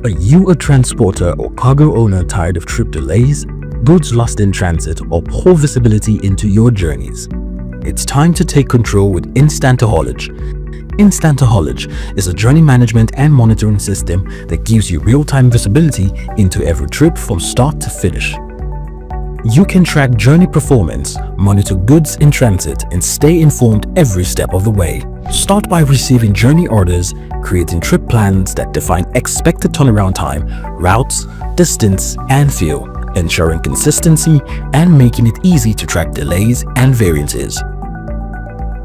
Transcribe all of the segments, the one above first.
Are you a transporter or cargo owner tired of trip delays, goods lost in transit, or poor visibility into your journeys? It's time to take control with Instanta Haulage. Instanta Haulage is a journey management and monitoring system that gives you real-time visibility into every trip from start to finish. You can track journey performance, monitor goods in transit, and stay informed every step of the way. Start by receiving journey orders, creating trip plans that define expected turnaround time, routes, distance, and fuel, ensuring consistency and making it easy to track delays and variances.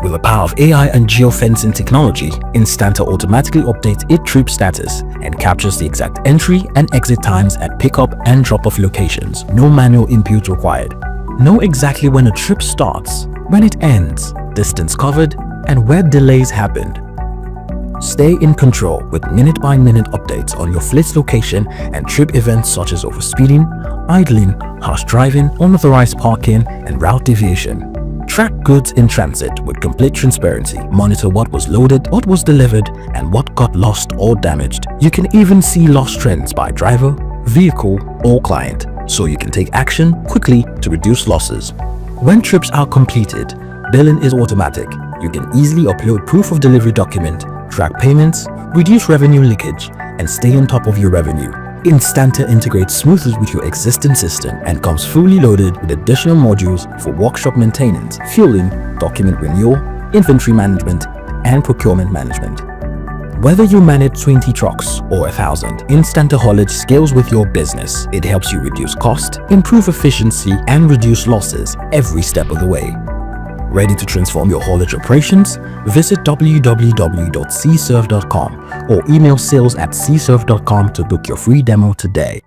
With the power of AI and geofencing technology, Instanta automatically updates its trip status and captures the exact entry and exit times at pickup and drop-off locations. No manual input required. Know exactly when a trip starts, when it ends, distance covered, and where delays happened. Stay in control with minute-by-minute updates on your fleet's location and trip events such as overspeeding, idling, harsh driving, unauthorized parking, and route deviation. Track goods in transit with complete transparency. Monitor what was loaded, what was delivered, and what got lost or damaged. You can even see loss trends by driver, vehicle, or client, so you can take action quickly to reduce losses. When trips are completed, billing is automatic. You can easily upload proof of delivery document, track payments, reduce revenue leakage, and stay on top of your revenue. Instanta integrates smoothly with your existing system and comes fully loaded with additional modules for workshop maintenance, fueling, document renewal, inventory management, and procurement management. Whether you manage 20 trucks or 1,000, Instanta Haulage scales with your business. It helps you reduce cost, improve efficiency, and reduce losses every step of the way. Ready to transform your haulage operations? Visit www.sysserve.com or email sales@sysserve.com to book your free demo today.